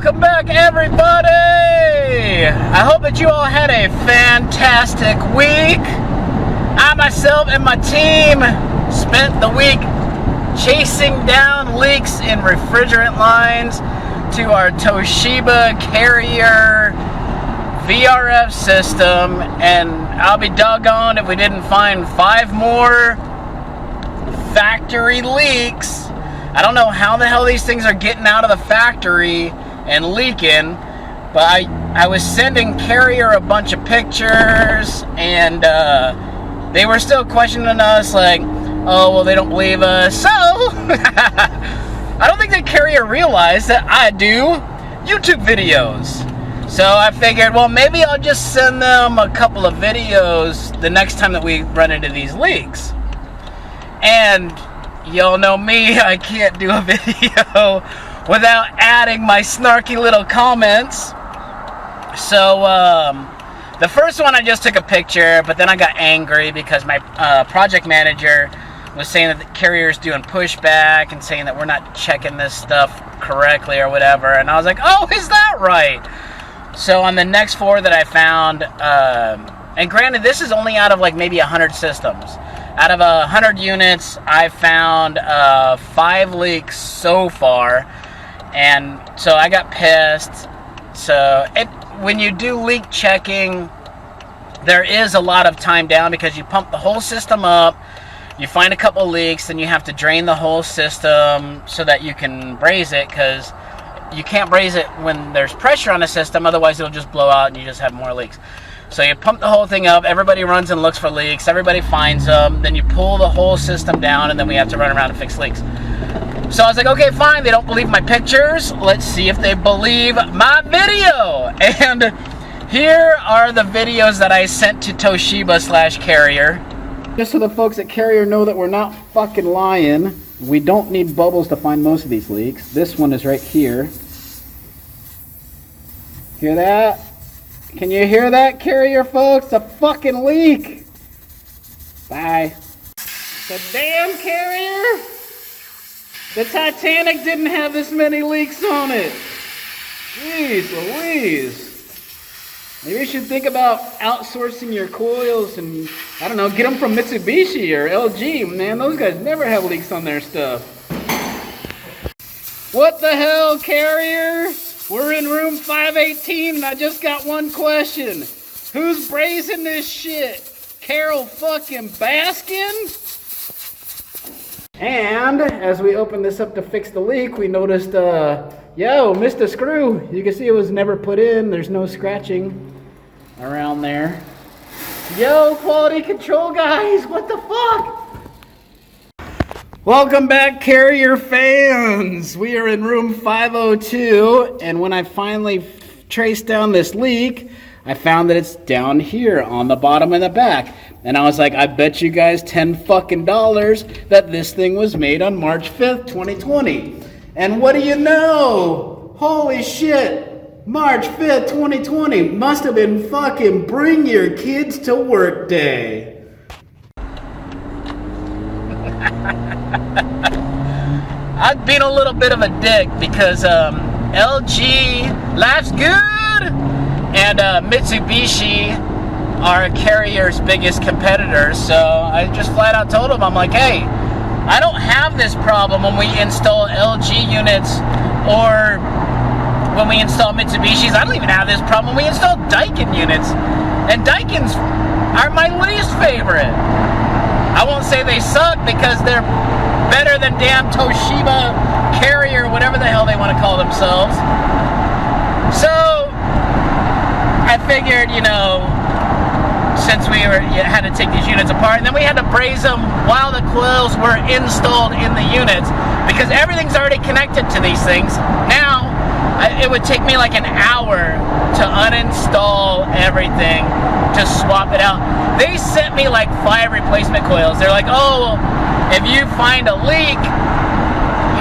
Welcome back, everybody! I hope that you all had a fantastic week. I myself and my team spent the week chasing down leaks in refrigerant lines to our Toshiba Carrier VRF system, and I'll be doggone if we didn't find 5 more factory leaks. I don't know how the hell these things are getting out of the factory and leaking, but I was sending Carrier a bunch of pictures, and they were still questioning us like, oh, well, they don't believe us. So, I don't think that Carrier realized that I do YouTube videos. So I figured, well, maybe I'll just send them a couple of videos the next time that we run into these leaks. And y'all know me, I can't do a video without adding my snarky little comments. So, the first one I just took a picture, but then I got angry because my project manager was saying that the Carrier's doing pushback and saying that we're not checking this stuff correctly or whatever. And I was like, oh, is that right? So on the next 4 that I found, and granted, this is only out of like maybe 100 systems. Out of 100 units, I found 5 leaks so far, and so I got pissed. So when you do leak checking, there is a lot of time down because you pump the whole system up, you find a couple leaks, then you have to drain the whole system so that you can braze it, because you can't braze it when there's pressure on the system, otherwise it'll just blow out and you just have more leaks. So you pump the whole thing up, everybody runs and looks for leaks, everybody finds them, then you pull the whole system down, and then we have to run around and fix leaks. So I was like, okay, fine, they don't believe my pictures, let's see if they believe my video. And here are the videos that I sent to Toshiba/Carrier. Just so the folks at Carrier know that we're not fucking lying, we don't need bubbles to find most of these leaks. This one is right here. Hear that? Can you hear that, Carrier folks? A fucking leak! Bye. The damn Carrier! The Titanic didn't have this many leaks on it! Jeez Louise! Maybe you should think about outsourcing your coils and, I don't know, get them from Mitsubishi or LG. Man, those guys never have leaks on their stuff. What the hell, Carrier? We're in room 518 and I just got one question. Who's brazing this shit? Carol fucking Baskin? And as we opened this up to fix the leak, we noticed, yo, missed a screw. You can see it was never put in. There's no scratching around there. Yo, quality control guys, what the fuck? Welcome back, Carrier fans. We are in room 502, and when I finally traced down this leak, I found that it's down here on the bottom and the back. And I was like, I bet you guys $10 fucking that this thing was made on March 5th, 2020. And what do you know? Holy shit, March 5th, 2020 must have been fucking bring your kids to work day. I've been a little bit of a dick because LG, life's good, and Mitsubishi are Carrier's biggest competitors. So I just flat out told them, I'm like, hey, I don't have this problem when we install LG units or when we install Mitsubishis. I don't even have this problem when we install Daikin units. And Daikins are my least favorite. I won't say they suck because they're better than damn Toshiba Carrier, whatever the hell they want to call themselves. So I figured, you know, since we had to take these units apart, and then we had to braze them while the coils were installed in the units because everything's already connected to these things. Now it would take me like an hour to uninstall everything, to swap it out. They sent me like 5 replacement coils. They're like, oh, if you find a leak,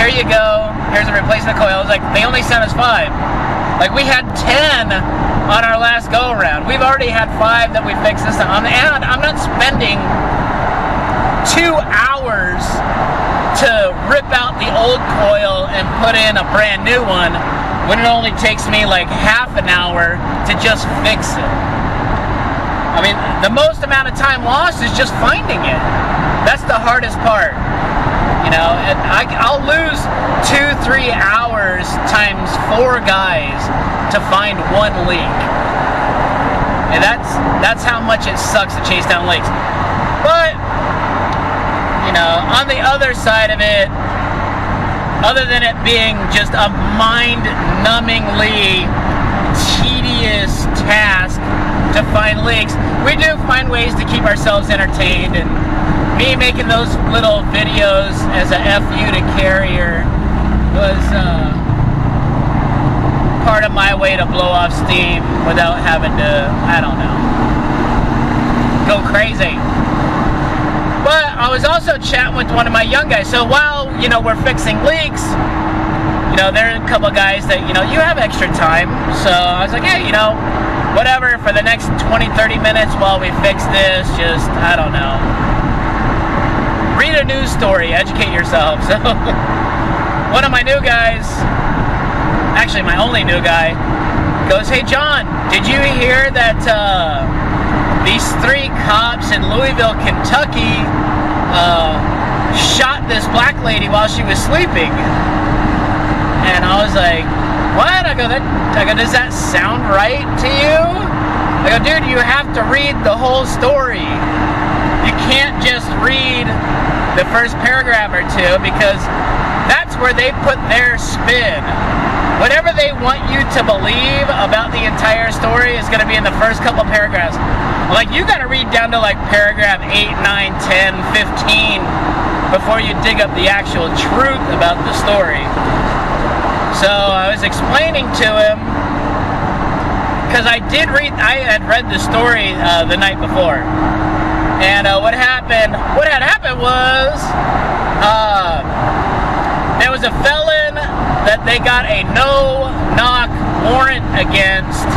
here you go, here's a replacement coil. I was like, they only sent us 5. Like, we had 10 on our last go around. We've already had 5 that we fixed this time. And I'm not spending 2 hours to rip out the old coil and put in a brand new one when it only takes me like half an hour to just fix it. I mean, the most amount of time lost is just finding it. That's the hardest part. You know, and I'll lose 2-3 hours times 4 guys to find one leak. And that's how much it sucks to chase down leaks. But, you know, on the other side of it, other than it being just a mind-numbingly tedious task to find leaks, we do find ways to keep ourselves entertained, and me making those little videos as a FU to Carrier was part of my way to blow off steam without having to, I don't know, go crazy. But I was also chatting with one of my young guys. So while, you know, we're fixing leaks, you know, there are a couple of guys that, you know, you have extra time. So I was like, hey, you know, whatever, for the next 20-30 minutes while we fix this, just, I don't know, read a news story, educate yourself. So one of my new guys, actually my only new guy, goes, hey John, did you hear that these 3 cops in Louisville, Kentucky shot this black lady while she was sleeping? And I was like, what? I go, does that sound right to you? I go, dude, you have to read the whole story. You can't just read the first paragraph or two, because that's where they put their spin. Whatever they want you to believe about the entire story is going to be in the first couple paragraphs. Like, you got to read down to like paragraph 8, 9, 10, 15 before you dig up the actual truth about the story. So I was explaining to him, because I had read the story the night before. And what had happened was, there was a felon that they got a no-knock warrant against,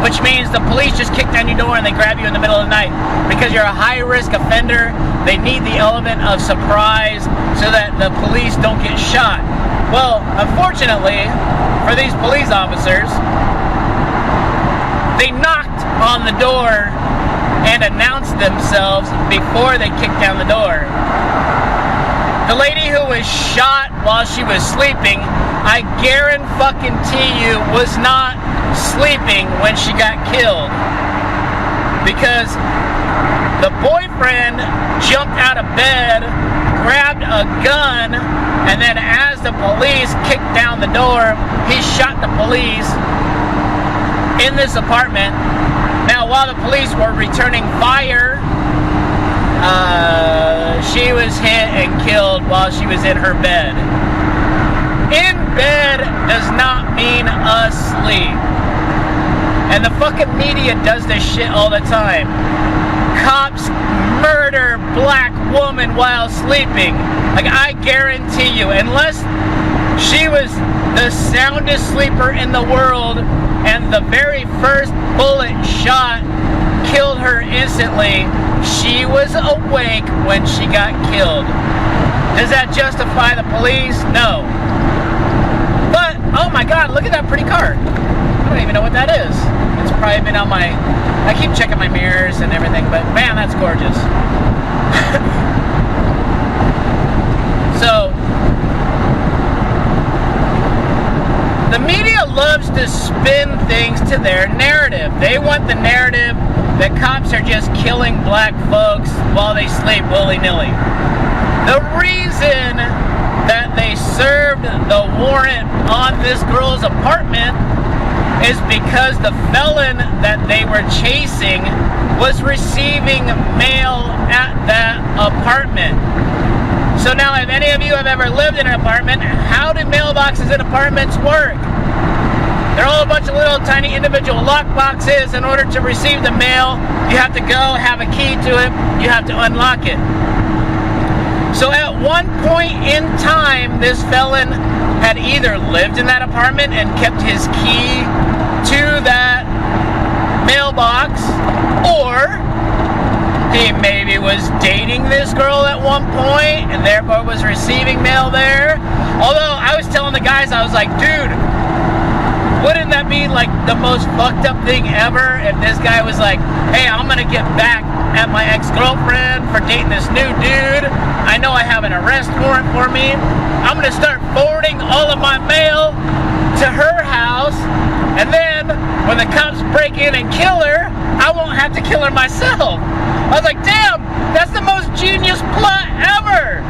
which means the police just kick down your door and they grab you in the middle of the night. Because you're a high-risk offender, they need the element of surprise so that the police don't get shot. Well, unfortunately, for these police officers, they knocked on the door and announced themselves before they kicked down the door. The lady who was shot while she was sleeping, I guarantee you, was not sleeping when she got killed. Because the boyfriend jumped out of bed, grabbed a gun, and then as the police kicked down the door, he shot the police in this apartment. Now, while the police were returning fire, she was hit and killed while she was in her bed. In bed does not mean asleep. And the fucking media does this shit all the time. Cops murder black woman while sleeping. Like, I guarantee you, unless she was the soundest sleeper in the world and the very first bullet shot killed her instantly, she was awake when she got killed. Does that justify the police? No. But, oh my god, look at that pretty car. I don't even know what that is. It's probably been on my... I keep checking my mirrors and everything, but man, that's gorgeous. So, the media loves to spin things to their narrative. They want the narrative that cops are just killing black folks while they sleep willy-nilly. The reason that they served the warrant on this girl's apartment is because the felon that they were chasing was receiving mail at that apartment. So now, if any of you have ever lived in an apartment, how do mailboxes in apartments work? They're all a bunch of little tiny individual lock boxes. In order to receive the mail, you have to go, have a key to it, you have to unlock it. So at one point in time, this felon had either lived in that apartment and kept his key to that mailbox, or he maybe was dating this girl at one point and therefore was receiving mail there. Although I was telling the guys, I was like, dude, wouldn't that be like the most fucked up thing ever if this guy was like, hey, I'm gonna get back at my ex-girlfriend for dating this new dude. I know I have an arrest warrant for me. I'm gonna start forwarding all of my mail to her house, and then when the cops break in and kill her, I won't have to kill her myself. I was like, damn, that's the most genius plot ever.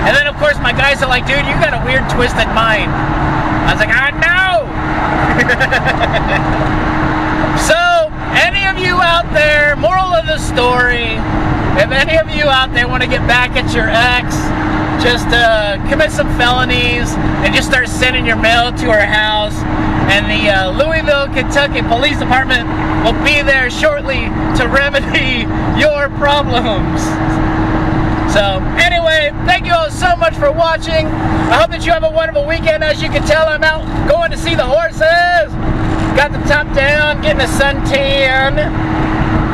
And then of course my guys are like, dude, you got a weird twisted mind. I was like, I know. So any of you out there, moral of the story, if any of you out there want to get back at your ex, just commit some felonies and just start sending your mail to her house, and the Louisville, Kentucky Police Department will be there shortly to remedy your problems. So anyway, thank you all so much for watching. I hope that you have a wonderful weekend. As you can tell, I'm out going to see the horses. Got the top down, getting a suntan.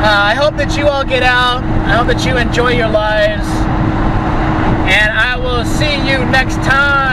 I hope that you all get out. I hope that you enjoy your lives. And I will see you next time.